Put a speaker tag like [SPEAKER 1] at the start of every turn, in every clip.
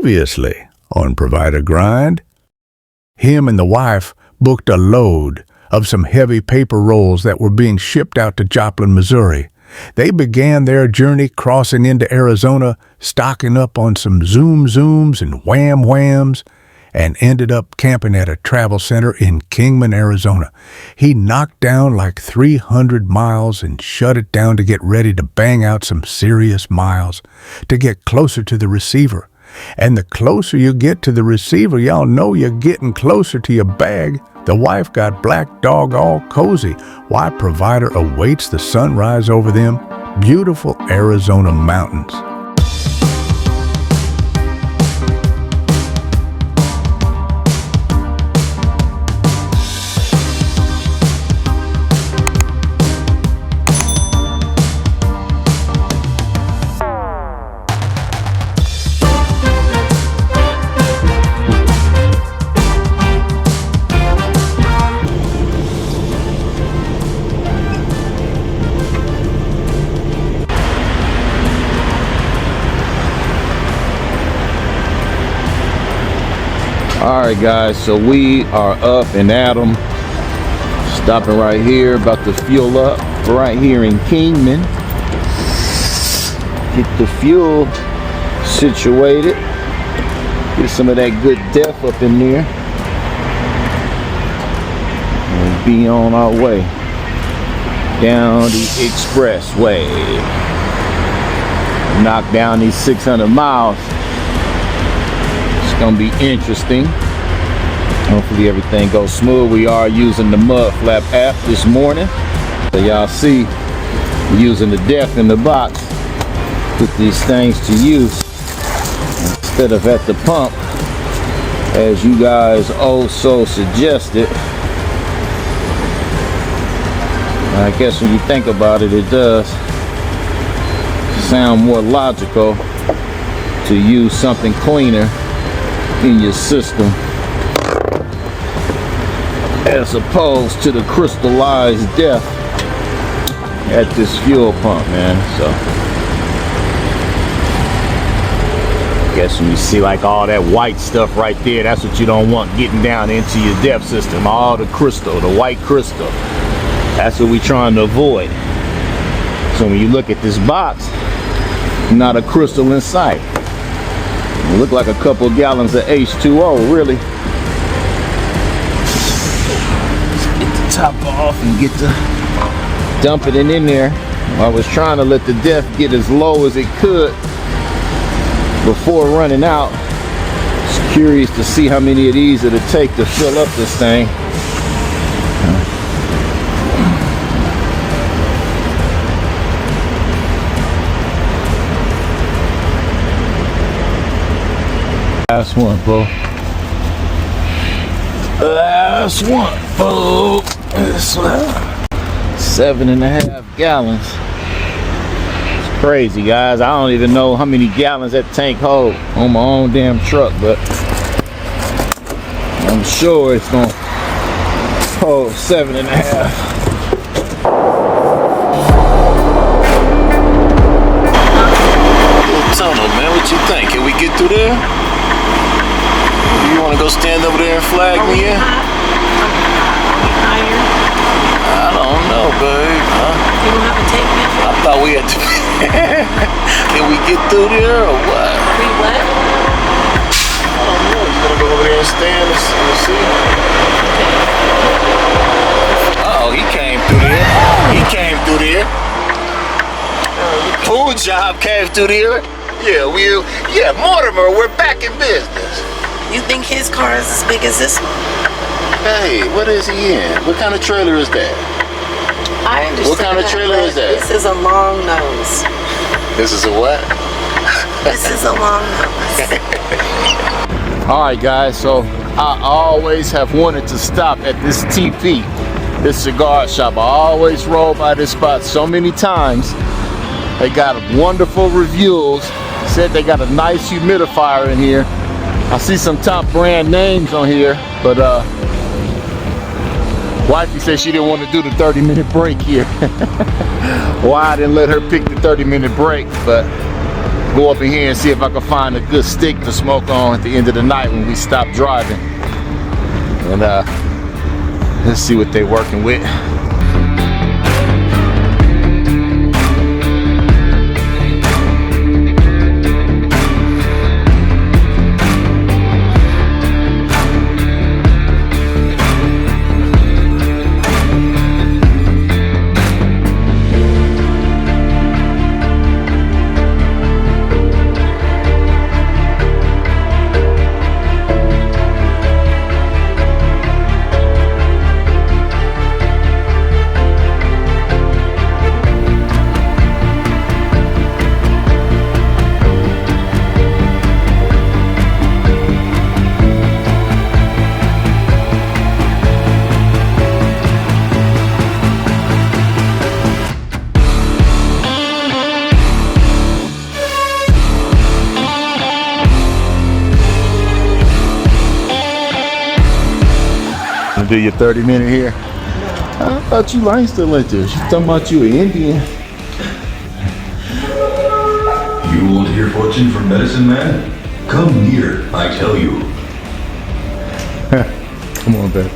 [SPEAKER 1] Previously on Provider Grind, him and the wife booked a load of some heavy paper rolls that were being shipped out to Joplin, Missouri. They began their journey crossing into Arizona, stocking up on some Zoom Zooms and Wham Whams, and ended up camping at a travel center in Kingman, Arizona. He knocked down like 300 miles and shut it down to get ready to bang out some serious miles, to get closer to the receiver. And the closer you get to the receiver, y'all know you're getting closer to your bag. The wife got Black Dog all cozy while Provider awaits the sunrise over them beautiful Arizona mountains.
[SPEAKER 2] Alright guys, so we are up and at 'em, stopping right here, about to fuel up right here in Kingman. Get the fuel situated, get some of that good def up in there, and be on our way down the expressway. Knock down these 600 miles. Gonna be interesting. Hopefully everything goes smooth. We are using the Mud Flap app this morning, so y'all see we're using the def in the box. Put these things to use instead of at the pump, as you guys also suggested. I guess when you think about it, it does sound more logical to use something cleaner in your system as opposed to the crystallized def at this fuel pump, man. So I guess when you see like all that white stuff right there, that's what you don't want getting down into your def system. All the crystal, the white crystal, that's what we're trying to avoid. So when you look at this box, not a crystal in sight. It look like a couple of gallons of H2O, really. Let's get the top off and get the dumping it in there. I was trying to let the def get as low as it could before running out. Just curious to see how many of these it'll take to fill up this thing. Last one, bro. Last one, bro. 7.5 gallons. It's crazy, guys. I don't even know how many gallons that tank holds on my own damn truck, but I'm sure it's gonna hold 7.5. Tunnel, man. What you think? Can we get through there? You want to go stand over there and flag me in? I don't know, babe. Huh?
[SPEAKER 3] You don't have to take me.
[SPEAKER 2] I thought we had to. Can we get through there or what?
[SPEAKER 3] We what?
[SPEAKER 2] I don't know. You want to go over there and stand and see? Oh, he came through there. He came through there. Pool job came through there. Yeah, Mortimer, we're back in business.
[SPEAKER 3] You think his car is as big as this one?
[SPEAKER 2] Hey, what is he in? What kind of trailer is that?
[SPEAKER 3] I understand.
[SPEAKER 2] What kind of trailer is that?
[SPEAKER 3] This is a long nose.
[SPEAKER 2] This is a what?
[SPEAKER 3] This is a long nose.
[SPEAKER 2] Alright guys, so I always have wanted to stop at this TP, this cigar shop. I always roll by this spot so many times. They got wonderful reviews. Said they got a nice humidifier in here. I see some top brand names on here, but wifey said she didn't want to do the 30-minute break here. Well, I didn't let her pick the 30-minute break, but Go up in here and see if I can find a good stick to smoke on at the end of the night when we stop driving. And let's see what they're working with. Do your 30-minute here? I thought you liked to like this. You talking about you an Indian?
[SPEAKER 4] You want to hear fortune from medicine man? Come near, I tell you.
[SPEAKER 2] Come on, babe.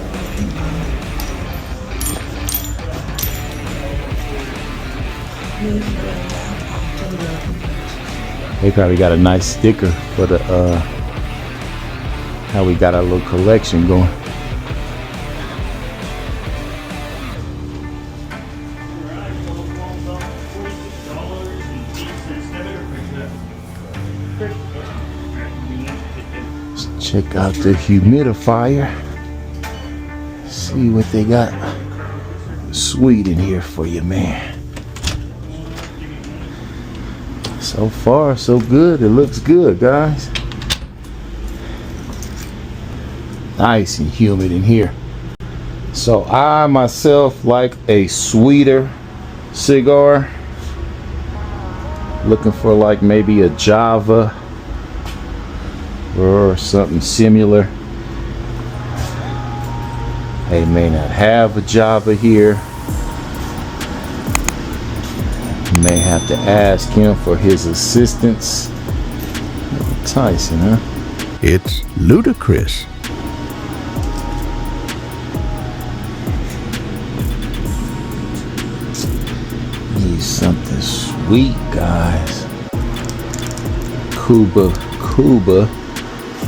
[SPEAKER 2] They probably got a nice sticker for the how we got our little collection going. Check out the humidifier. See what they got sweet in here for you, man. So far, so good. It looks good, guys. Nice and humid in here. So I myself like a sweeter cigar. Looking for like maybe a Java or something similar. They may not have a Java here. May have to ask him for his assistance. Tyson, huh?
[SPEAKER 1] It's ludicrous.
[SPEAKER 2] Need something sweet, guys. Cuba.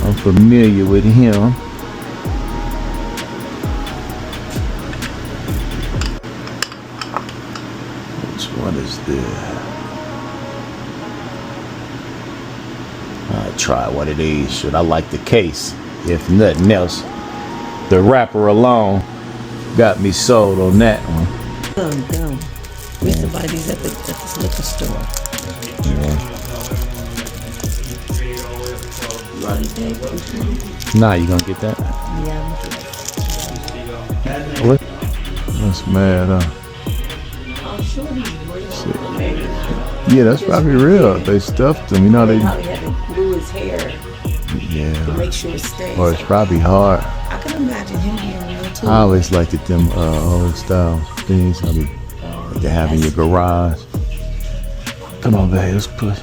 [SPEAKER 2] I'm familiar with him. Which one is this? I'll try one of these. Should I like the case? If nothing else, the wrapper alone got me sold on that one.
[SPEAKER 3] Gum. We used to buy these at the liquor store.
[SPEAKER 2] Yeah.
[SPEAKER 3] You already paid?
[SPEAKER 2] Nah, you gonna get that?
[SPEAKER 3] Yeah.
[SPEAKER 2] What? That's mad, huh?
[SPEAKER 3] I'm sure he's real.
[SPEAKER 2] Yeah, that's probably real. They stuffed him. You know
[SPEAKER 3] They
[SPEAKER 2] they.
[SPEAKER 3] probably had to glue his hair to
[SPEAKER 2] Yeah.
[SPEAKER 3] make sure it stays.
[SPEAKER 2] Or it's probably hard.
[SPEAKER 3] I can imagine him being real too.
[SPEAKER 2] I always liked it, them old style things. I mean, to have in your garage. Come on, babe. Let's push.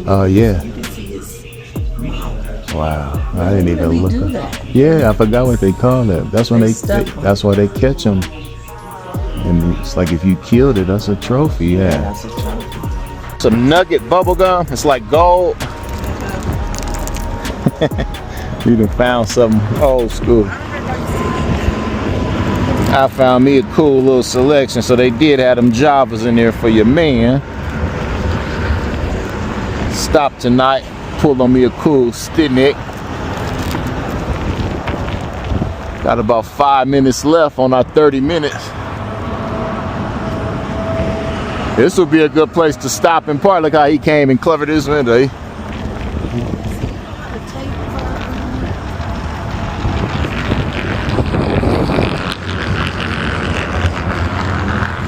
[SPEAKER 2] Oh yeah.
[SPEAKER 3] You can see his.
[SPEAKER 2] Wow. I didn't even
[SPEAKER 3] Really
[SPEAKER 2] look.
[SPEAKER 3] do
[SPEAKER 2] Up.
[SPEAKER 3] that.
[SPEAKER 2] Yeah, I forgot what they call that. That's when
[SPEAKER 3] They
[SPEAKER 2] they
[SPEAKER 3] stuff 'em.
[SPEAKER 2] that's why they catch them. And it's like if you killed it, that's a trophy. Yeah.
[SPEAKER 3] That's a trophy.
[SPEAKER 2] Some nugget bubble gum. It's like gold. You done found something old school. I found me a cool little selection. So they did have them Javas in there for your man. Stop tonight, pull on me a cool stick. Got about 5 minutes left on our 30 minutes. This would be a good place to stop and park. Look how he came and covered his window.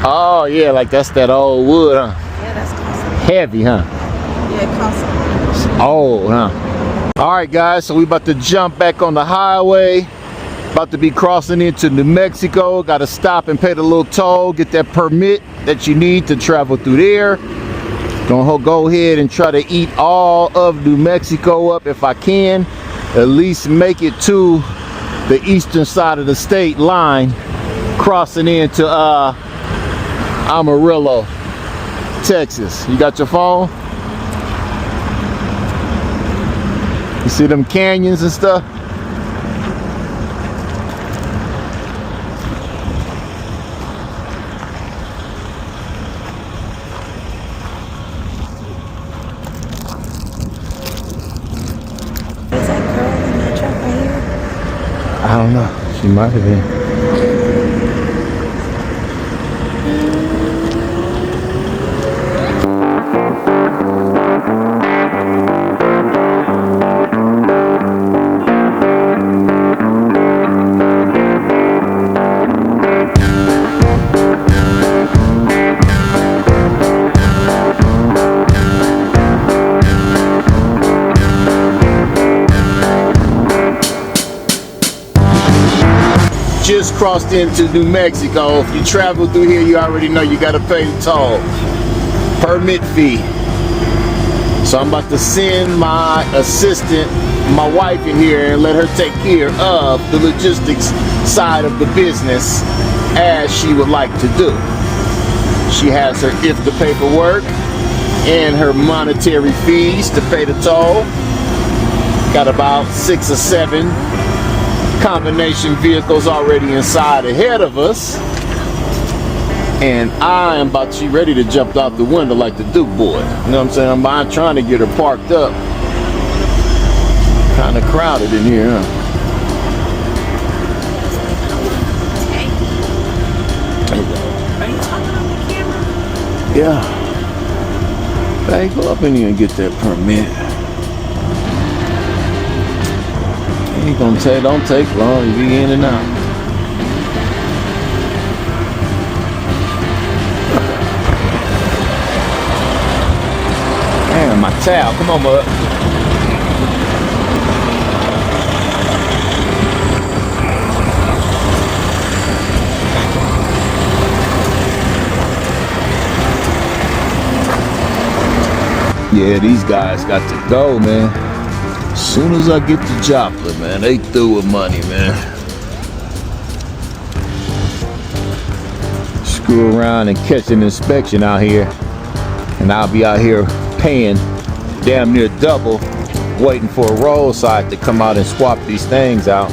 [SPEAKER 2] Oh yeah, like that's that old wood, huh?
[SPEAKER 3] Yeah, that's costly.
[SPEAKER 2] Heavy, huh?
[SPEAKER 3] Yeah, it costs.
[SPEAKER 2] Old, huh? All right, guys, so we about to jump back on the highway. About to be crossing into New Mexico. Got to stop and pay the little toll, get that permit that you need to travel through there. Gonna go ahead and try to eat all of New Mexico up if I can. At least make it to the eastern side of the state line, crossing into Amarillo, Texas. You got your phone? You see them canyons and stuff?
[SPEAKER 3] Is that girl in that truck right here?
[SPEAKER 2] I don't know. She might have been. Just crossed into New Mexico. If you travel through here, you already know you got to pay the toll. Permit fee. So I'm about to send my assistant, my wife, in here and let her take care of the logistics side of the business as she would like to do. She has her IFTA paperwork and her monetary fees to pay the toll. Got about 6 or 7 combination vehicles already inside ahead of us, and I am about to ready to jump out the window like the Duke boy. You know what I'm saying? I'm trying to get her parked up. Kind of crowded in here, huh?
[SPEAKER 3] Are you talking on the camera?
[SPEAKER 2] Yeah. Hey, go up in here and get that permit. Ain't gonna take, don't take long, you be in and out. Damn, my towel, come on, bud. Yeah, these guys got to go, man. As soon as I get to Joplin, man, they through with money, man. Screw around and catch an inspection out here, and I'll be out here paying damn near double, waiting for a roadside to come out and swap these things out.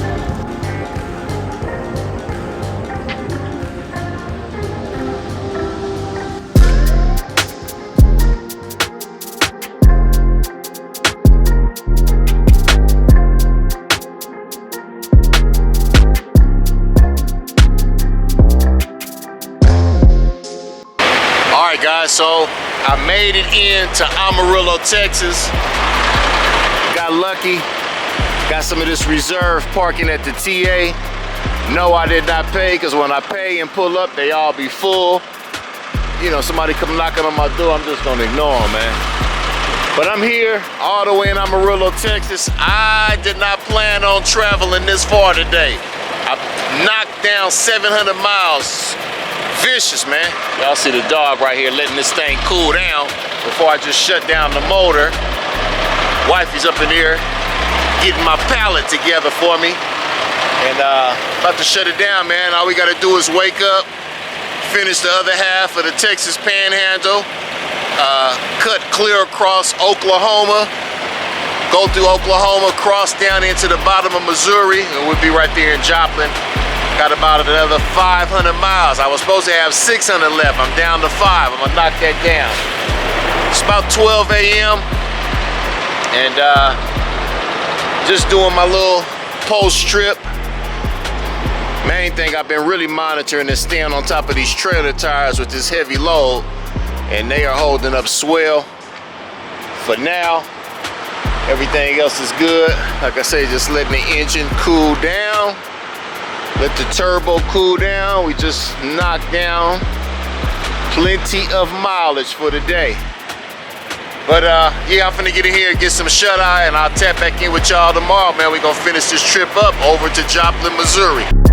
[SPEAKER 2] Guys, so I made it into Amarillo, Texas. Got lucky. Got some of this reserve parking at the TA. No, I did not pay, because when I pay and pull up, they all be full. You know, somebody come knocking on my door, I'm just gonna ignore them, man. But I'm here all the way in Amarillo, Texas. I did not plan on traveling this far today. I knocked down 700 miles. Vicious, man. Y'all see the dog right here letting this thing cool down before I just shut down the motor. Wifey's up in here getting my pallet together for me, and about to shut it down, man. All we gotta do is wake up, finish the other half of the Texas Panhandle, cut clear across Oklahoma, go through Oklahoma, cross down into the bottom of Missouri, and we'll be right there in Joplin. Got about another 500 miles. I was supposed to have 600 left. I'm down to 5. I'm gonna knock that down. It's about 12 a.m. and just doing my little post trip. Main thing I've been really monitoring is staying on top of these trailer tires with this heavy load, and they are holding up swell. For now, everything else is good. Like I say, just letting the engine cool down. Let the turbo cool down. We just knocked down plenty of mileage for the day. But yeah, I'm finna get in here and get some shut-eye, and I'll tap back in with y'all tomorrow, man. We're gonna finish this trip up over to Joplin, Missouri.